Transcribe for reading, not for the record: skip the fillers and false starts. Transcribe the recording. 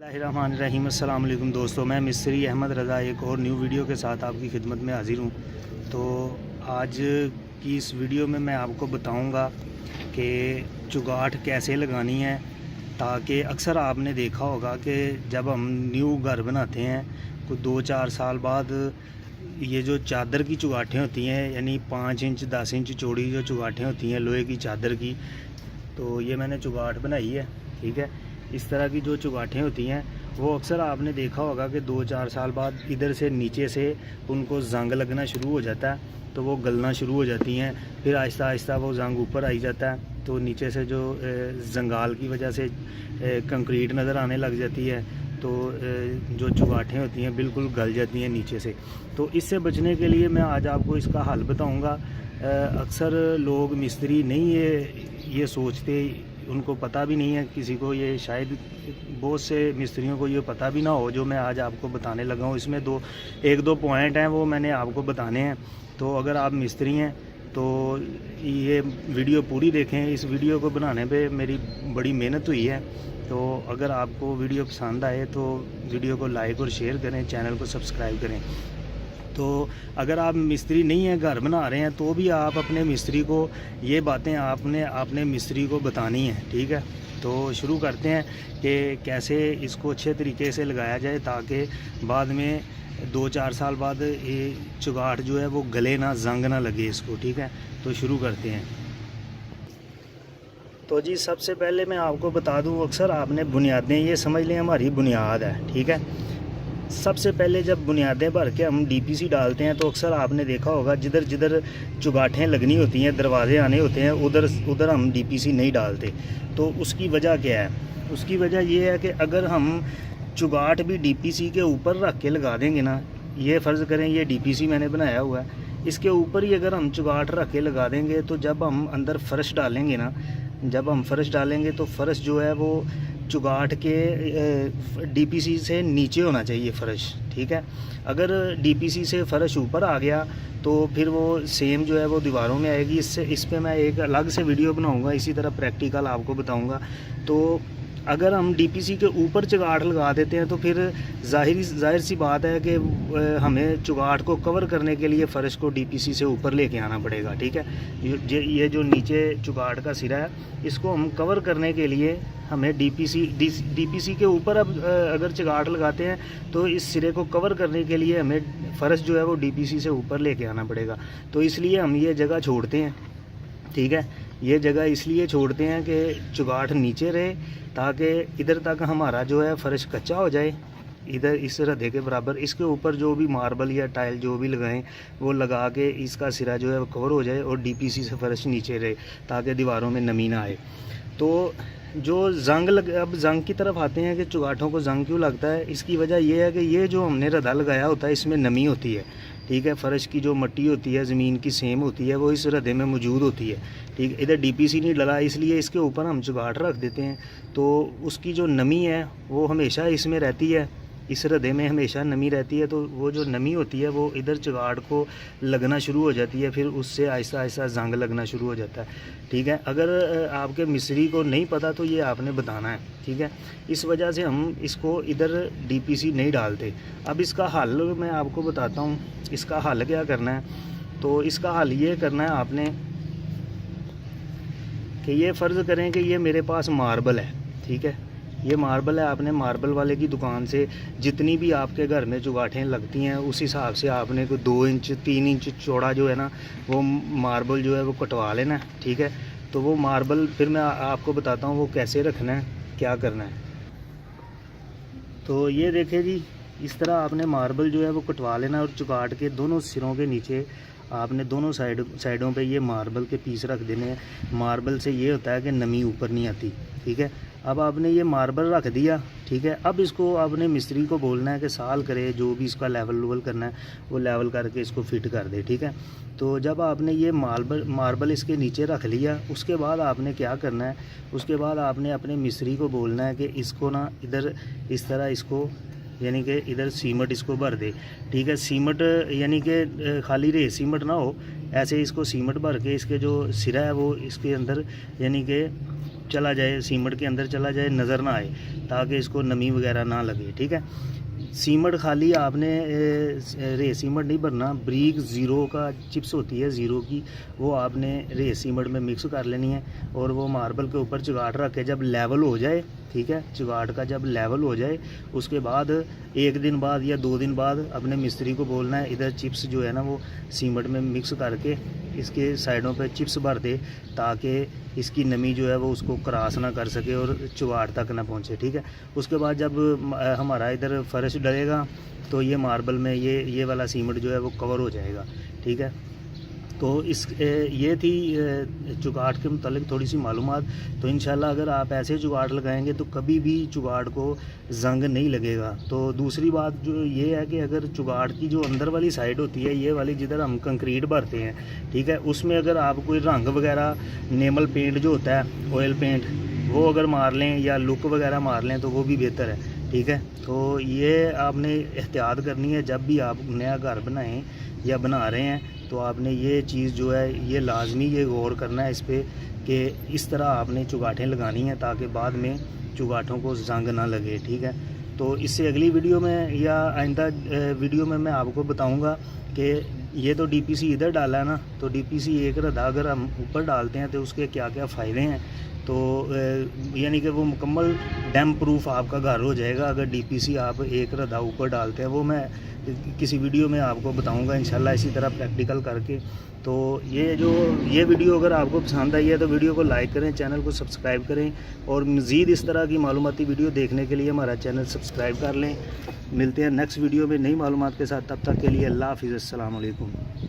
बिस्मिल्लाहिर्रहमानिर्रहीम। अस्सलाम वालेकुम दोस्तों, मैं मिस्त्री अहमद रज़ा एक और न्यू वीडियो के साथ आपकी खिदमत में हाज़िर हूँ। तो आज की इस वीडियो में मैं आपको बताऊँगा कि चुगाठ कैसे लगानी है, ताकि अक्सर आपने देखा होगा कि जब हम न्यू घर बनाते हैं कुछ 2-4 साल बाद ये जो चादर की चुगाठें होती हैं, यानी 5 इंच 10 इंच चौड़ी जो चुगाठें होती हैं लोहे की चादर की, तो ये मैंने चुगाठ बनाई है। ठीक है, इस तरह की जो चुगाठें होती हैं वो अक्सर आपने देखा होगा कि 2-4 साल बाद इधर से नीचे से उनको जंग लगना शुरू हो जाता है, तो वो गलना शुरू हो जाती हैं। फिर आहिस्ता आहिस्ता वो जंग ऊपर आई जाता है, तो नीचे से जो जंगाल की वजह से कंक्रीट नज़र आने लग जाती है, तो जो चुगाठें होती हैं बिल्कुल गल जाती हैं नीचे से। तो इससे बचने के लिए मैं आज आपको इसका हल बताऊँगा। अक्सर लोग मिस्त्री नहीं ये सोचते, उनको पता भी नहीं है किसी को, ये शायद बहुत से मिस्त्रियों को ये पता भी ना हो जो मैं आज आपको बताने लगा हूँ। इसमें एक दो पॉइंट हैं वो मैंने आपको बताने हैं। तो अगर आप मिस्त्री हैं तो ये वीडियो पूरी देखें। इस वीडियो को बनाने पे मेरी बड़ी मेहनत हुई है, तो अगर आपको वीडियो पसंद आए तो वीडियो को लाइक और शेयर करें, चैनल को सब्सक्राइब करें। तो अगर आप मिस्त्री नहीं हैं, घर बना रहे हैं, तो भी आप अपने मिस्त्री को ये बातें आपने अपने मिस्त्री को बतानी है। ठीक है, तो शुरू करते हैं कि कैसे इसको अच्छे तरीके से लगाया जाए, ताकि बाद में 2-4 साल बाद ये चुगाठ जो है वो गले ना, जंग ना लगे इसको। ठीक है, तो शुरू करते हैं। तो जी सबसे पहले मैं आपको बता दूं, अक्सर आपने बुनियादें ये समझ लें हमारी बुनियाद है। ठीक है, सबसे पहले जब बुनियादें भर के हम डीपीसी डालते हैं तो अक्सर आपने देखा होगा जिधर जिधर चुगाठें लगनी होती हैं, दरवाजे आने होते हैं, उधर हम डीपीसी नहीं डालते। तो उसकी वजह क्या है? उसकी वजह ये है कि अगर हम चुगाठ भी डीपीसी के ऊपर रख के लगा देंगे ना, ये फ़र्ज़ करें ये डीपीसी मैंने बनाया हुआ है, इसके ऊपर ही अगर हम चुगाठ रख के लगा देंगे, तो जब हम अंदर फ़र्श डालेंगे ना, जब हम फ़र्श डालेंगे तो फ़र्श जो है वो चुगाठ के डीपीसी से नीचे होना चाहिए फ़र्श। ठीक है, अगर डीपीसी से फ़र्श ऊपर आ गया तो फिर वो सेम जो है वो दीवारों में आएगी। इस पे मैं एक अलग से वीडियो बनाऊंगा, इसी तरह प्रैक्टिकल आपको बताऊंगा। तो अगर हम डीपीसी के ऊपर चुगाठ लगा देते हैं तो फिर जाहिर सी बात है कि हमें चुगाठ को कवर करने के लिए फ़र्श को डीपीसी से ऊपर लेके आना पड़ेगा। ठीक है, ये जो नीचे चुगाठ का सिरा है, इसको हम कवर करने के लिए हमें डीपीसी के ऊपर अब अगर चुगाठ लगाते हैं तो इस सिरे को कवर करने के लिए हमें फ़र्श जो है वो डीपीसी से ऊपर लेके आना पड़ेगा। तो इसलिए हम ये जगह छोड़ते हैं। ठीक है, ये जगह इसलिए छोड़ते हैं कि चुगाठ नीचे रहे, ताकि इधर तक हमारा जो है फ़र्श कच्चा हो जाए, इधर इस रद्दे के बराबर। इसके ऊपर जो भी मार्बल या टाइल जो भी लगाएं वो लगा के इसका सिरा जो है वो कवर हो जाए और डीपीसी से फ़र्श नीचे रहे, ताकि दीवारों में नमी ना आए। तो जो अब जंग की तरफ आते हैं कि चुगाठों को जंग क्यों लगता है, इसकी वजह यह है कि ये जो हमने रद्दा लगाया होता है इसमें नमी होती है। ठीक है, फ़र्श की जो मिट्टी होती है, ज़मीन की सेम होती है, वो इस रद्दे में मौजूद होती है। ठीक है, इधर डीपीसी नहीं डला, इसलिए इसके ऊपर हम चुगाठ रख देते हैं, तो उसकी जो नमी है वो हमेशा इसमें रहती है, इस रद्दे में हमेशा नमी रहती है। तो वो जो नमी होती है वो इधर चुगाठ को लगना शुरू हो जाती है, फिर उससे आहिस्ता आहिस्ता जंग लगना शुरू हो जाता है। ठीक है, अगर आपके मिस्त्री को नहीं पता तो ये आपने बताना है। ठीक है, इस वजह से हम इसको इधर डीपीसी नहीं डालते। अब इसका हल मैं आपको बताता हूँ। इसका हल क्या करना है? तो इसका हल ये करना है आपने कि ये फ़र्ज़ करें कि ये मेरे पास मार्बल है। ठीक है, ये मार्बल है, आपने मार्बल वाले की दुकान से जितनी भी आपके घर में चुगाठें लगती हैं उस हिसाब से आपने को 2 इंच 3 इंच चौड़ा जो है ना वो मार्बल जो है वो कटवा लेना है। ठीक है, तो वो मार्बल फिर मैं आपको बताता हूँ वो कैसे रखना है, क्या करना है। तो ये देखें जी, इस तरह आपने मार्बल जो है वो कटवा लेना, और चुगाठ के दोनों सिरों के नीचे आपने दोनों साइडों पे ये मार्बल के पीस रख देने हैं। मार्बल से ये होता है कि नमी ऊपर नहीं आती। ठीक है, अब आपने ये मार्बल रख दिया। ठीक है, अब इसको आपने मिस्त्री को बोलना है कि साल करे, जो भी इसका लेवल करना है वो लेवल करके इसको फिट कर दे। ठीक है, तो जब आपने ये मार्बल इसके नीचे रख लिया, उसके बाद आपने क्या करना है, उसके बाद आपने अपने मिस्त्री को बोलना है कि इसको ना इधर इस तरह इसको, यानी कि इधर सीमेंट इसको भर दे। ठीक है, सीमेंट यानी कि खाली रे सीमेंट ना हो, ऐसे इसको सीमेंट भर के इसके जो सिरा है वो इसके अंदर यानी कि चला जाए, सीमेंट के अंदर चला जाए, नज़र ना आए, ताकि इसको नमी वगैरह ना लगे। ठीक है, सीमेंट खाली आपने रे सीमेंट नहीं भरना, ब्रीक ज़ीरो का चिप्स होती है ज़ीरो की, वो आपने रे सीमेंट में मिक्स कर लेनी है और वो मार्बल के ऊपर चिगाट रख के जब लेवल हो जाए, ठीक है, चिगाट का जब लेवल हो जाए उसके बाद 1 दिन बाद या 2 दिन बाद अपने मिस्त्री को बोलना है इधर चिप्स जो है ना वो सीमेंट में मिक्स करके इसके साइडों पे चिप्स भर दे, ताकि इसकी नमी जो है वो उसको क्रॉस ना कर सके और चिगाट तक ना पहुंचे। ठीक है, उसके बाद जब हमारा इधर फर्श डलेगा तो ये मार्बल में ये वाला सीमेंट जो है वो कवर हो जाएगा। ठीक है, तो ये थी चुगाट के मुतालिक थोड़ी सी मालूमात। तो इंशाल्लाह अगर आप ऐसे चुगाट लगाएंगे तो कभी भी चुगाट को जंग नहीं लगेगा। तो दूसरी बात जो ये है कि अगर चुगाट की जो अंदर वाली साइड होती है, ये वाली जिधर हम कंक्रीट भरते हैं, ठीक है, उसमें अगर आप कोई रंग वगैरह नेमल पेंट जो होता है, ऑयल पेंट, वो अगर मार लें या लुक वगैरह मार लें तो वो भी बेहतर है। ठीक है, तो ये आपने एहतियात करनी है जब भी आप नया घर बनाएं या बना रहे हैं, तो आपने ये चीज़ जो है ये लाजमी ये गौर करना है इस पर कि इस तरह आपने चुगाटें लगानी हैं ताकि बाद में चुगाटों को जंग ना लगे। ठीक है, तो इससे अगली वीडियो में या आइंदा वीडियो में मैं आपको बताऊंगा कि ये तो डीपीसी इधर डाला है ना, तो डीपीसी एक रद्दा अगर हम ऊपर डालते हैं तो उसके क्या क्या फ़ायदे हैं। तो यानी कि वो मुकम्मल डैम प्रूफ आपका घर हो जाएगा अगर डीपीसी आप एक रद्दा ऊपर डालते हैं। वो मैं किसी वीडियो में आपको बताऊंगा इंशाल्लाह इसी तरह प्रैक्टिकल करके। तो ये वीडियो अगर आपको पसंद आई है तो वीडियो को लाइक करें, चैनल को सब्सक्राइब करें और मज़ीद इस तरह की मालूमाती वीडियो देखने के लिए हमारा चैनल सब्सक्राइब कर लें। मिलते हैं नेक्स्ट वीडियो में नई मालूमात के साथ, तब तक के लिए अल्लाह हाफ़िज़, अस्सलाम वालेकुम।